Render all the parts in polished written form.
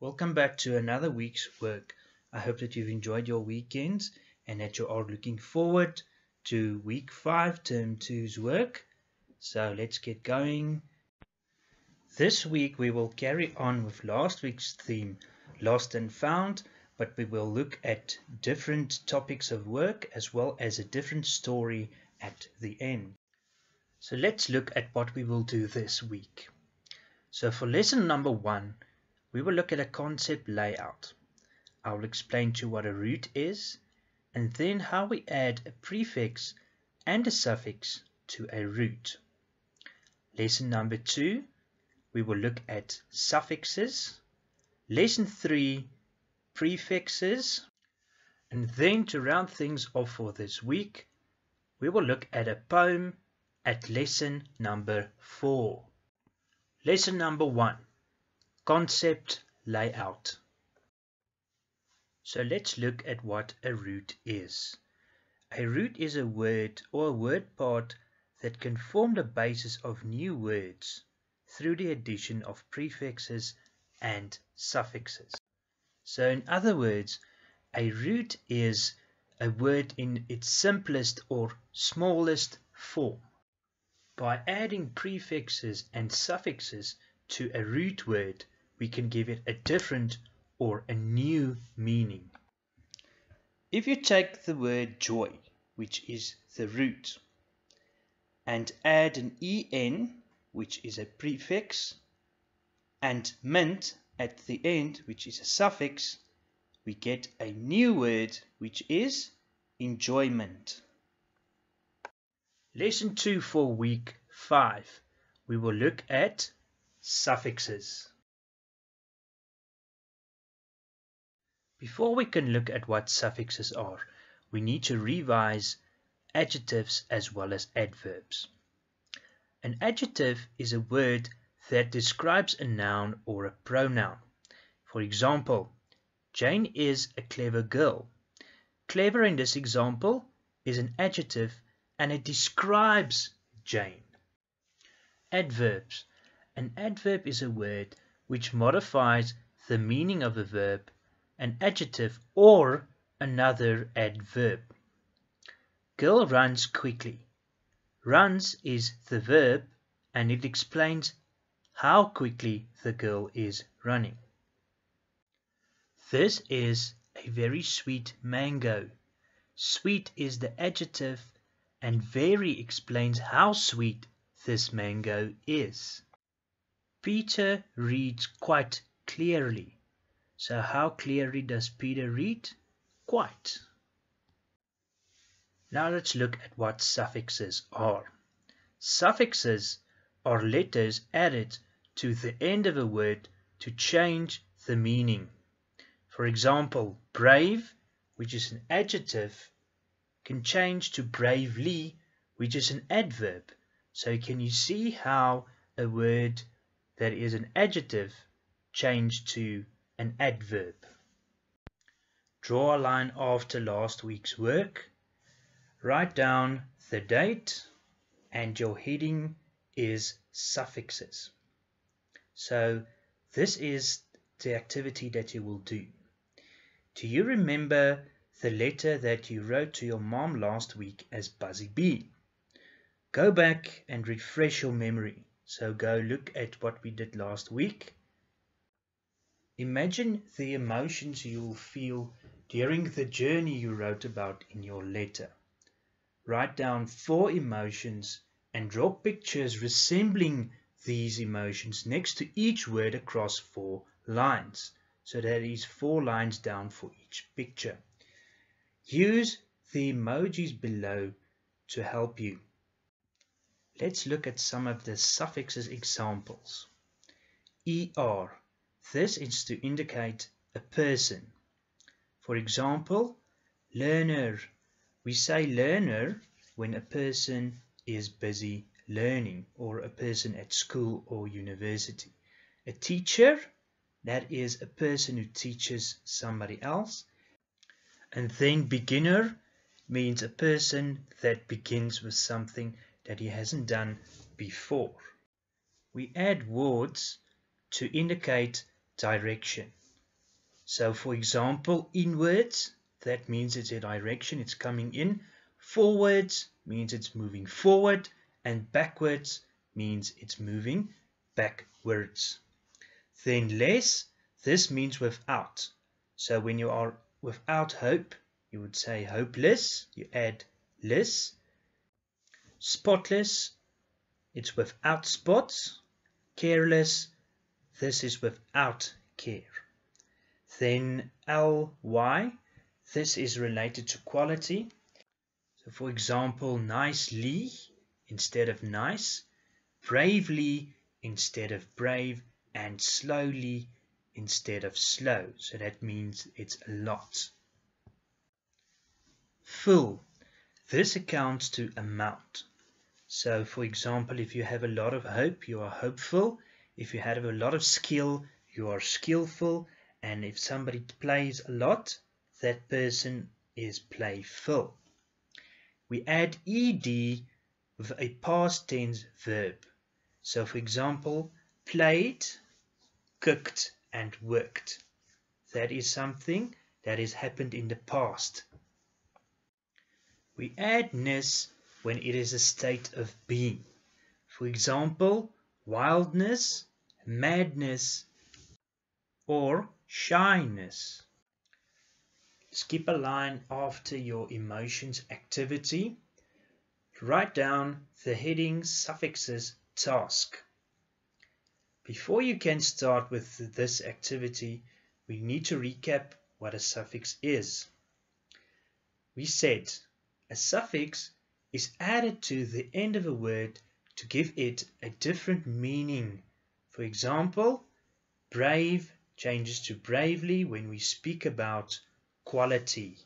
Welcome back to another week's work. I hope that you've enjoyed your weekends and that you are looking forward to week 5, term 2's work. So let's get going. This week we will carry on with last week's theme, Lost and Found, but we will look at different topics of work as well as a different story at the end. So let's look at what we will do this week. So for lesson number 1, we will look at a concept layout. I will explain to you what a root is, and then how we add a prefix and a suffix to a root. Lesson number 2, we will look at suffixes. Lesson 3, prefixes. And then to round things off for this week, we will look at a poem at lesson number 4. Lesson number 1. Concept layout. So let's look at what a root is. A root is a word or a word part that can form the basis of new words through the addition of prefixes and suffixes. So in other words, a root is a word in its simplest or smallest form. By adding prefixes and suffixes to a root word, we can give it a different or a new meaning. If you take the word joy, which is the root, and add an EN, which is a prefix, and mint at the end, which is a suffix, we get a new word, which is enjoyment. Lesson 2 for week 5, we will look at suffixes. Before we can look at what suffixes are, we need to revise adjectives as well as adverbs. An adjective is a word that describes a noun or a pronoun. For example, Jane is a clever girl. Clever in this example is an adjective and it describes Jane. Adverbs. An adverb is a word which modifies the meaning of a verb, an adjective or another adverb. Girl runs quickly. Runs is the verb and it explains how quickly the girl is running. This is a very sweet mango. Sweet is the adjective and very explains how sweet this mango is. Peter reads quite clearly. So how clearly does Peter read? Quite. Now let's look at what suffixes are. Suffixes are letters added to the end of a word to change the meaning. For example, brave, which is an adjective, can change to bravely, which is an adverb. So can you see how a word that is an adjective changed to an adverb? Draw a line after last week's work. Write down the date and your heading is suffixes. So this is the activity that you will do. Do you remember the letter that you wrote to your mom last week as Buzzy B? Go back and refresh your memory. So go look at what we did last week. Imagine the emotions you will feel during the journey you wrote about in your letter. Write down 4 emotions and draw pictures resembling these emotions next to each word across 4 lines. So there is 4 lines down for each picture. Use the emojis below to help you. Let's look at some of the suffixes examples. ER. This is to indicate a person. For example, learner. We say learner when a person is busy learning or a person at school or university. A teacher, that is a person who teaches somebody else. And then beginner means a person that begins with something that he hasn't done before. We add words to indicate direction. So for example, inwards, that means it's a direction, it's coming in. Forwards means it's moving forward, and backwards means it's moving backwards. Then less, this means without. So when you are without hope, you would say hopeless, you add less. Spotless, it's without spots. Careless, this is without care. Then ly, this is related to quality. So for example, nicely instead of nice, bravely instead of brave, and slowly instead of slow. So that means it's a lot. Full, this accounts to amount. So for example, if you have a lot of hope, you are hopeful. If you have a lot of skill, you are skillful. And if somebody plays a lot, that person is playful. We add ed with a past tense verb. So for example, played, cooked, and worked. That is something that has happened in the past. We add ness when it is a state of being. For example, wildness, madness, or shyness. Skip a line after your emotions activity. Write down the heading suffixes task. Before you can start with this activity, we need to recap what a suffix is. We said a suffix is added to the end of a word to give it a different meaning. For example, brave changes to bravely when we speak about quality.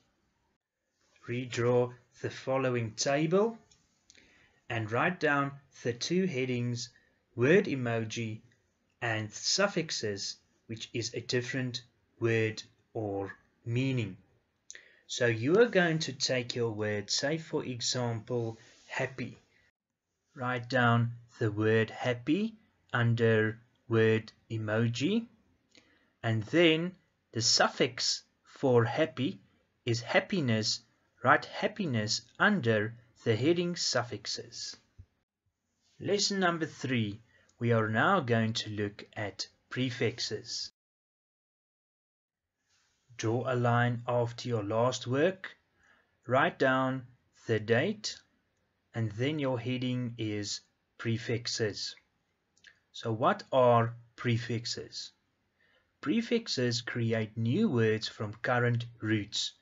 Redraw the following table and write down the two headings, word emoji and suffixes, which is a different word or meaning. So you are going to take your word, say for example, happy. Write down the word happy under word emoji, and then the suffix for happy is happiness. Write happiness under the heading suffixes. Lesson number 3. We are now going to look at prefixes. Draw a line after your last work. Write down the date, and then your heading is prefixes. So what are prefixes? Prefixes create new words from current roots.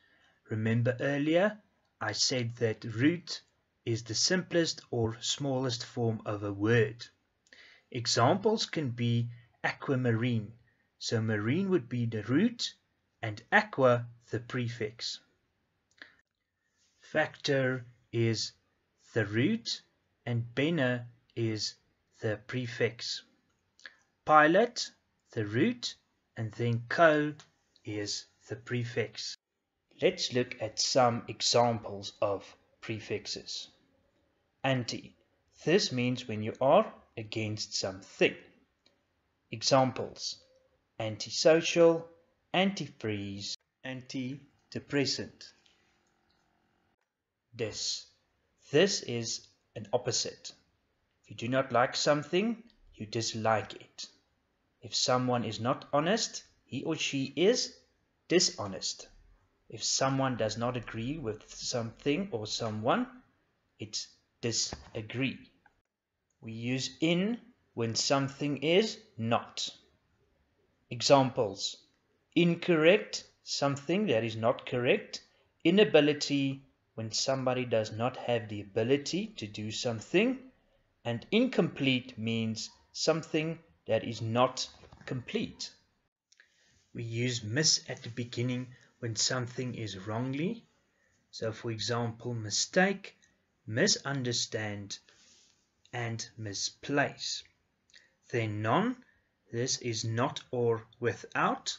Remember earlier I said that root is the simplest or smallest form of a word. Examples can be aquamarine. So marine would be the root and aqua the prefix. Factor is the root and bena is the prefix. Pilot, the root, and then co is the prefix. Let's look at some examples of prefixes. Anti. This means when you are against something. Examples: antisocial, antifreeze, antidepressant. Dis. This is an opposite. If you do not like something, you dislike it. If someone is not honest, he or she is dishonest. If someone does not agree with something or someone, it's disagree. We use in when something is not. Examples: incorrect, something that is not correct. Inability, when somebody does not have the ability to do something. And incomplete means something that is not complete. We use miss at the beginning when something is wrongly. So for example, mistake, misunderstand, and misplace. Then non, this is not or without.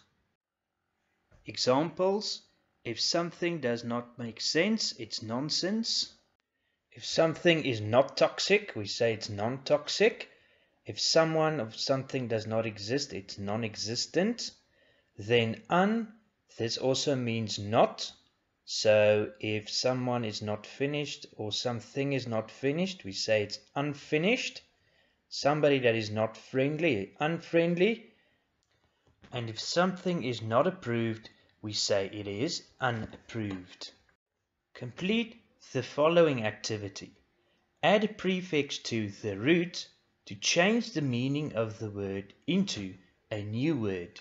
Examples: if something does not make sense, it's nonsense. If something is not toxic, we say it's non-toxic. If someone or something does not exist, it's non-existent. Then this also means not. So if someone is not finished or something is not finished, we say it's unfinished. Somebody that is not friendly, unfriendly. And if something is not approved, we say it is unapproved. Complete the following activity. Add a prefix to the root to change the meaning of the word into a new word.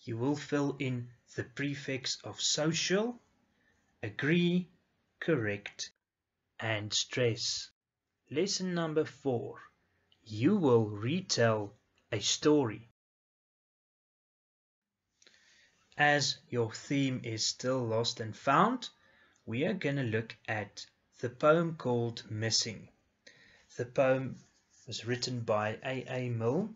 You will fill in the prefix of social, agree, correct, and stress. Lesson number 4. You will retell a story. As your theme is still lost and found, we are going to look at the poem called Missing. The poem was written by A. Milne,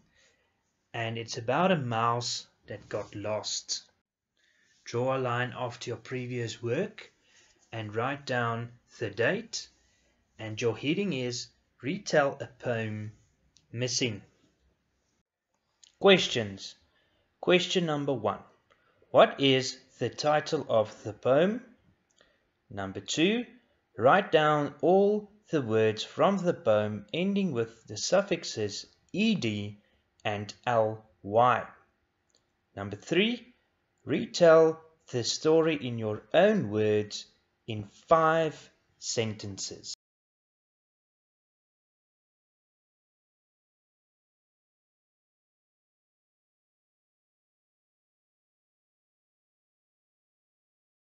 and it's about a mouse that got lost. Draw a line after your previous work and write down the date, and your heading is Retell a Poem Missing. Questions. Question number 1. What is the title of the poem? Number 2. Write down all the words from the poem ending with the suffixes ed and ly. Number 3. Retell the story in your own words in 5 sentences.